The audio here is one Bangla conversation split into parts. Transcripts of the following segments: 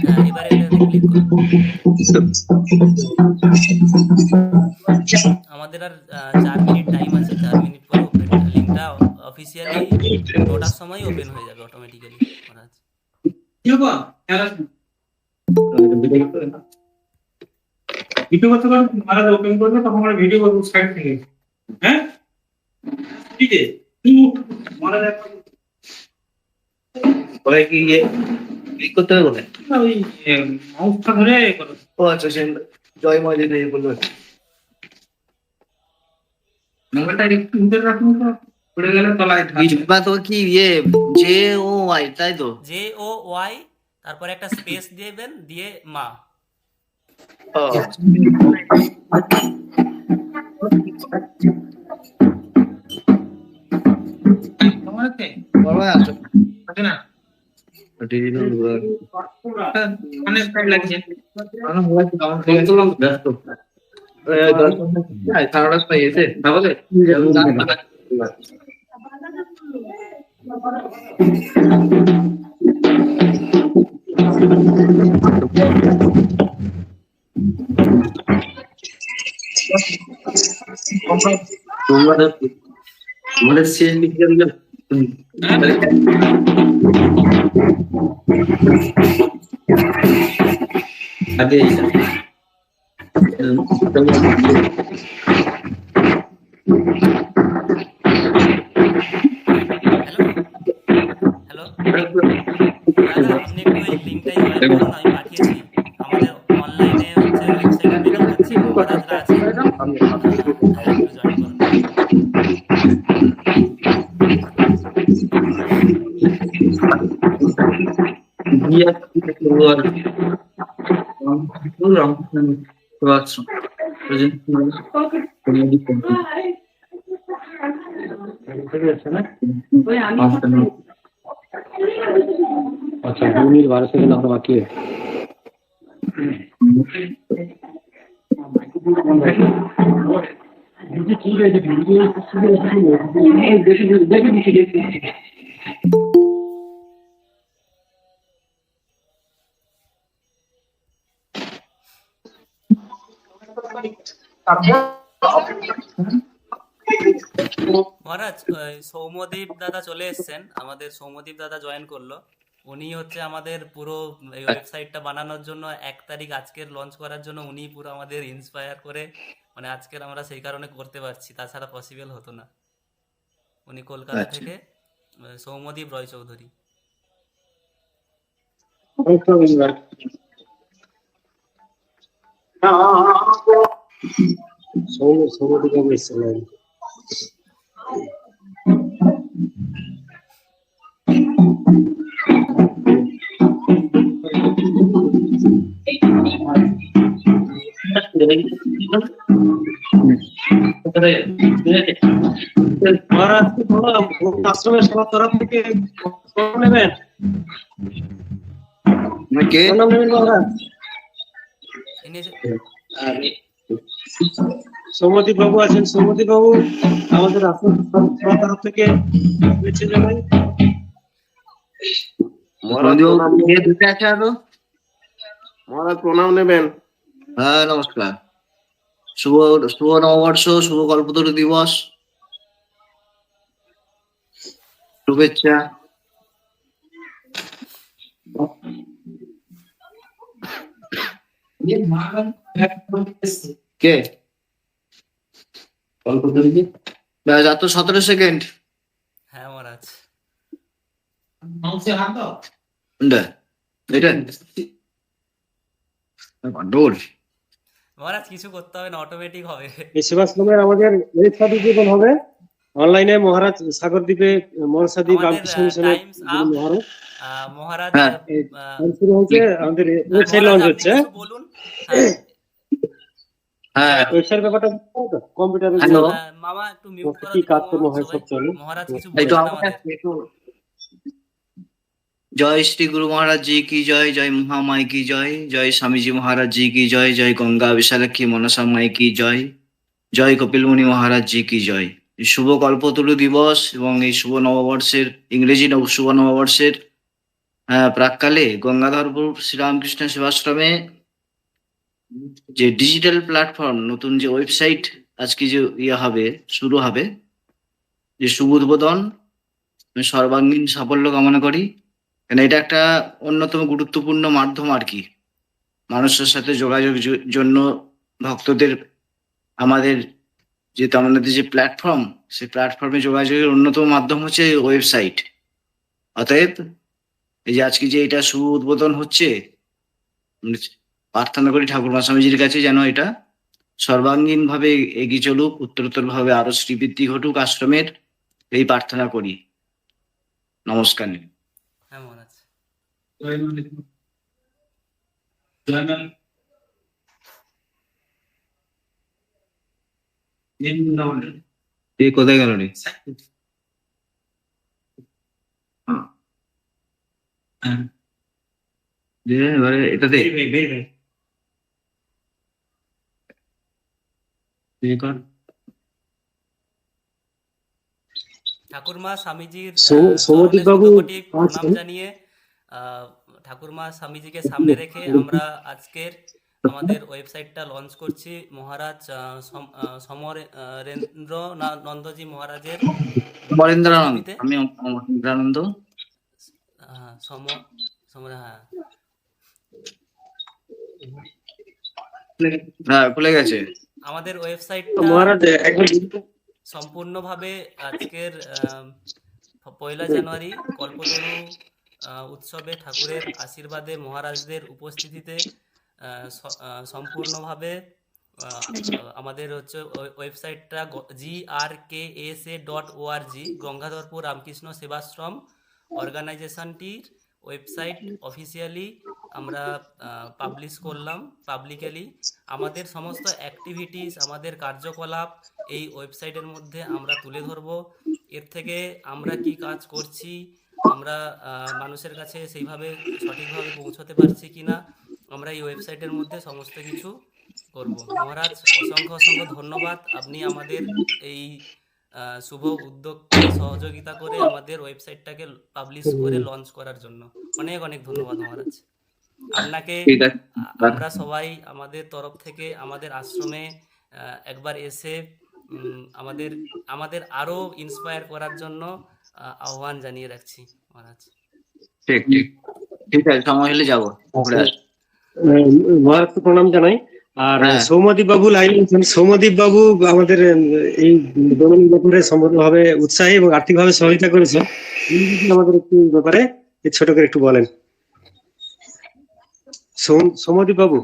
হ্যাঁ, এবারে এটাতে ক্লিক করুন। আমাদের আর 4 মিনিট টাইম আছে। 4 মিনিট পরে ওপেন লিঙ্কটা অফিসিয়ালি 9টার সময় ওপেন হয়ে যাবে অটোমেটিক্যালি। মহারাজ ভিডিও করতে পারো, মহারাজ ওপেন করবে তখন আমরা ভিডিও করবো সাইড থেকে। হ্যাঁ ঠিক আছে। মহারাজ ওরা কি ইয়ে ক্লিক করতে হবে বলে? না, ওই মাউসটা ধরে করো। ও আচ্ছা, সে জয় ময় দিতে ইয়ে করলো। মোবাইলটা একটু উঠে রাখুন তো, পড়ে গেলে তলায় বা তো কি ইয়ে জে ও ওয়াই, তাই তো? JOY তারপরে একটা স্পেস দিবেন, দিয়ে মা। ও তোমার আছে? বাবা আছে আছে না? ডিজিটাল অনেক টাইম লাগছে। আমি মোবাইল ডাউন করে দিলাম, ব্যস্ত। এই 10 মিনিট আই সারাটা সময় এসে তাহলে তোমরা আমাদের শেষ লিখে দিলাম আগে হ্যালো দাদা, আপনি একটু এই লিঙ্কটাই জয়েন করুন, আমি পাঠিয়েছি। আমাদের অনলাইনে হচ্ছে ওয়েবসাইটে বেরিয়ে যাচ্ছে, মহারাজরা আছে। হ্যাঁ, একটু জয়েন করুন। अच्छा 2 मिनट 12 सेकंड आपका बाकी है। ठीक है, মহারাজ, সৌম্যদীপ দাদা চলে এসেছেন। আমাদের সৌম্যদীপ দাদা জয়েন করলো। উনি হচ্ছে আমাদের পুরো এই ওয়েবসাইটটা বানানোর জন্য 1 তারিখ আজকের লঞ্চ করার জন্য উনি পুরো আমাদের ইন্সপায়ার করে, মানে আজকের আমরা সেই কারণে করতে পারছি, তাছাড়া পসিবল হতো না। উনি কলকাতা আচ্ছা। থেকে, সৌম্যদীপ রয় চৌধুরী। सोमो दिखा मिस है। মহারাজ আশ্রমের সবার তরফ থেকে নেবেন, কে নাম নেবেন মহারাজ। ইনি যে- সৌমদীপ বাবু আছেন, সৌমদীপ বাবু আমাদের আশ্রমের তরফ থেকে বেছে যাবেন। মহারাজ প্রণাম নেবেন। হ্যাঁ নমস্কার, শুভ শুভ নববর্ষ, শুভ কল্পতরু দিবস, শুভেচ্ছা। কে কল্পতরু কি? যত 17 সেকেন্ড। হ্যাঁ মহারাজ, মাউসে হাত দাও। এটা কন্ট্রোল। মহারাজ কিছু করতে হবে না, অটোমেটিক হবে। এই সেবাশ্রমের আমাদের ওয়েবসাইট যখন হবে অনলাইনে মহারাজ সাগরদ্বীপে মনসাদ্বীপ আমাদের রামকৃষ্ণ মিশনের টাইমস আপ। মহারাজ মহারাজ, হ্যাঁ। শুরু হয়েছে, আমাদের ওয়েবসাইট মহারাজ লঞ্চ আপনি হচ্ছে। কিছু বলুন। হ্যাঁ, হ্যাঁ ওয়েবসাইট ব্যাপারটা কম্পিউটারে হ্যালো। মামা একটু মিউট করো কি দিদি, কাজকর্ম মামা, হয় সবাই। সব চলে। মহারাজ কিছু এই তো বলবেন আমাকে আমাদের। একটু जय श्री गुरु महाराज जी की जय, जय महामाई की जय, जय स्वामी जी महाराज जी की जय, जय गंगा विशालाक्षी मनसा माई की जय, जय कपिल मुनि महाराज जी की जय। শুভ কল্পতরু দিবস এবং এই শুভ নববর্ষের ইংরেজি শুভ নববর্ষের প্রাককালে গঙ্গাধরপুর শ্রীরামকৃষ্ণ সেবাশ্রমে যে ডিজিটাল প্ল্যাটফর্ম, নতুন যে ওয়েবসাইট আজকে যে শুরু হবে, যে শুভ উদ্বোধন, আমি সর্বাঙ্গীন সাফল্য কামনা করি। কারণ এটা একটা অন্যতম গুরুত্বপূর্ণ মাধ্যম আর কি, মানুষের সাথে যোগাযোগ জন্য ভক্তদের, আমাদের আমাদের যে প্ল্যাটফর্ম, সেই প্ল্যাটফর্মে যোগাযোগের অন্যতম মাধ্যম হচ্ছে ওয়েবসাইট। অতএব এই যে আজকে যে এটা শুভ উদ্বোধন হচ্ছে, প্রার্থনা করি ঠাকুরমা স্বামীজির কাছে যেন এটা সর্বাঙ্গীন ভাবে এগিয়ে চলুক, উত্তরোত্তর ভাবে আরো শ্রীবৃদ্ধি ঘটুক আশ্রমের, এই প্রার্থনা করি। নমস্কার। হ্যাঁ মহারাজ। জয় মা লিখুন। জয় মা বৃন্দাবন। এই কোথায় গেল রে? হ্যাঁ, এবারে এটাতে বের ভাই। কর। ঠাকুরমা স্বামীজির সৌমদীপ চরণে বাবু শতকোটি প্রণাম আছেন। জানিয়ে ঠাকুরমা স্বামীজিকে সামনে রেখে আমরা আজকের আমাদের ওয়েবসাইটটা লঞ্চ করছি। মহারাজ সমরেন্দ্র নন্দজি মহারাজের বরেন্দ্রানন্দ, উপস্থিতিতে। আমি অমরেন্দ্রানন্দ। হ্যাঁ হ্যাঁ হ্যাঁ, খুলে গেছে। আমাদের ওয়েবসাইটটা মহারাজ একবার সম্পূর্ণভাবে আজকের 1 জানুয়ারি কল্পতরু উৎসবে ঠাকুরের আশীর্বাদে মহারাজদের উপস্থিতিতে সম্পূর্ণভাবে আমাদের হচ্ছে ওয়েবসাইটটা grksa.org, গঙ্গাধরপুর রামকৃষ্ণ সেবাশ্রম অর্গানাইজেশনটির ওয়েবসাইট অফিসিয়ালি আমরা পাবলিশ করলাম পাবলিকালি। আমাদের সমস্ত অ্যাক্টিভিটিস, আমাদের কার্যকলাপ এই ওয়েবসাইটের মধ্যে আমরা তুলে ধরব। এর থেকে আমরা কি কাজ করছি, আমরা মানুষের কাছে সেইভাবে সঠিকভাবে পৌঁছতে পারছি কিনা, আমরা এই ওয়েবসাইটের মধ্যে সমস্ত কিছু করব। মহারাজ অসংখ্য ধন্যবাদ, আপনি আমাদের এই শুভ উদ্যোগকে সহযোগিতা করে আমাদের ওয়েবসাইটটাকে পাবলিশ করে লঞ্চ করার জন্য অনেক ধন্যবাদ মহারাজ। আপনাকে ঠিক আছে। আমরা সবাই আমাদের তরফ থেকে আমাদের আশ্রমে একবার এসে আমাদের আরো ইন্সপায়ার করার জন্য আহ্বান জানিয়ে রাখছি মহারাজ। ঠিক ঠিক ঠিক আছে, সময় হলে যাবো। মহারাজকে প্রণাম জানাই। আর হ্যাঁ। সৌমদীপ বাবু লাইন, সৌমদীপ বাবু আমাদের এই ডোমেন গঠনে সম্পূর্ণভাবে উৎসাহী এবং আর্থিকভাবে সহযোগিতা করেছে। উনি যদি আমাদের একটু ব্যাপারে ছোট করে একটু বলেন। সৌমদীপ বাবু।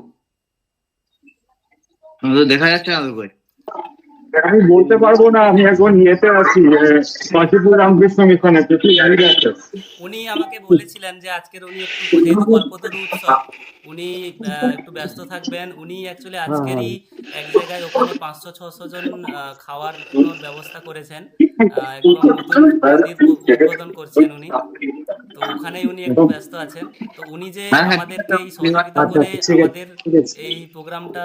দেখা যাচ্ছে না তো কই? আমি বলতে পারবো না, আমি এখন ইয়েতে আছি, কাশীপুর রামকৃষ্ণ মিশনে। উনি আমাকে বলেছিলেন যে আজকের উনি একটু, যেহেতু কল্পতরু উৎসব, উনি একটু ব্যস্ত থাকবেন। উনি অ্যাকচুয়ালি আজকেরই এক জায়গায় ওখানে 500-600 জন খাওয়ার ব্যবস্থা করেছেন, একদম নতুন মন্দির উদ্বোধন করছেন উনি, তো ওখানেই উনি একটু ব্যস্ত আছেন। তো উনি যে আমাদেরকে এই সহযোগিতা করে আমাদের এই প্রোগ্রামটা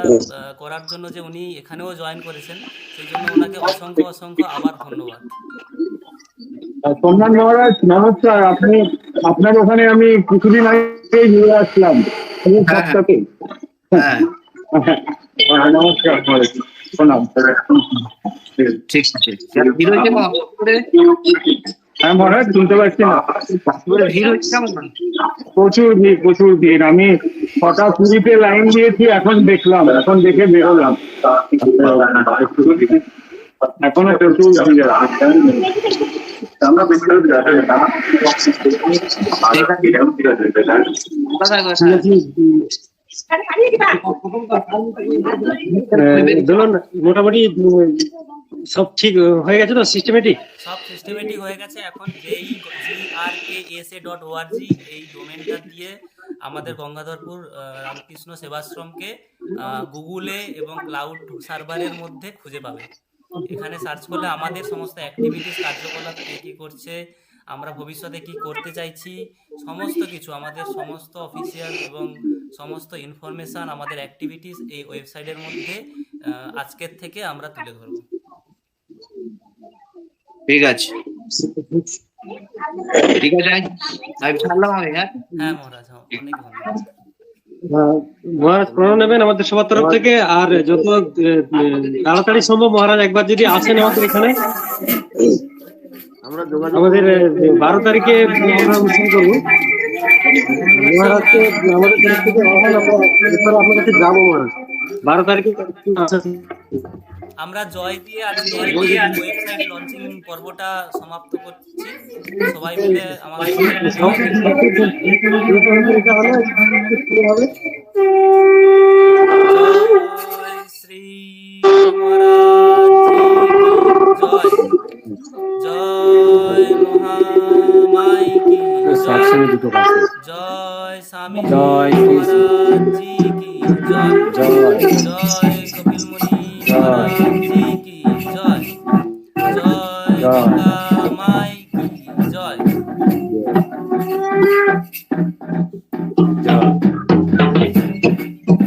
করার জন্য যে উনি এখানেও জয়েন করেছেন, সেই জন্য ওনাকে অসংখ্য আবার ধন্যবাদ। সম্মান মহারাজ, নমস্কার। আপনার ওখানে আমি কিছুদিন আগে ঘুরে আসলাম। হ্যাঁ, নমস্কার মহারাজ, প্রণাম। ঠিক আছে। ভিড় হচ্ছে কেমন? হ্যাঁ মহারাজ, শুনতে পাচ্ছি না। ভিড় হচ্ছে কেমন? প্রচুর ভিড়। আমি 6:20 লাইন দিয়েছি, এখন দেখে বেরোলাম। এখনো প্রচুর ভিড় আছে। ধরুন মোটামুটি সব ঠিক হয়ে গেছে তো, সিস্টেমেটিক? সব সিস্টেমেটিক হয়ে গেছে। এখন যেই grksa.org এই ডোমেনটা দিয়ে আমাদের গঙ্গাধরপুর রামকৃষ্ণ সেবাশ্রমকে গুগলে এবং ক্লাউড সার্ভারের মধ্যে খুঁজে পাবে। এখানে সার্চ করলে আমাদের সমস্ত অ্যাক্টিভিটিস, কার্যকলাপ কে কি করছে, আমরা ভবিষ্যতে কি করতে চাইছি, সমস্ত কিছু, আমাদের সমস্ত অফিসিয়াল এবং সমস্ত ইনফরমেশন, আমাদের অ্যাক্টিভিটিস এই ওয়েবসাইটের মধ্যে আজকের থেকে আমরা তুলে ধরব। ঠিক আছে। ঠিক আছে, লাইভ ছাড়লাম আমি, হ্যাঁ। হ্যাঁ মহারাজ, হ্যাঁ, অনেক ধন্যবাদ। মহারাজ প্রণাম নেবেন আমাদের সবার তরফ থেকে। আর যত তাড়াতাড়ি সম্ভব মহারাজ একবার যদি আসেন আমাদের এখানে, আমরা যোগাযোগ আমাদের 12 তারিখে আমরা অনুষ্ঠান করবো। মহারাজকে আমাদের তরফ থেকে আহ্বান, আমরা এরপরে আপনার কাছে যাবো মহারাজ 12 তারিখে। আমরা জয় দিয়ে আজকে ওয়েবসাইট লঞ্চিং পর্বটা সমাপ্ত করছি। সবাই মিলে আমাদের জয় শ্রী মহারাজ কি জয়, জয় মহামাই কি জয়, জয় স্বামী মহারাজ জি কি জয়, জয় কপিল মুনি মহারাজ জি কি জয়, জয় গঙ্গা মাই কি জয়।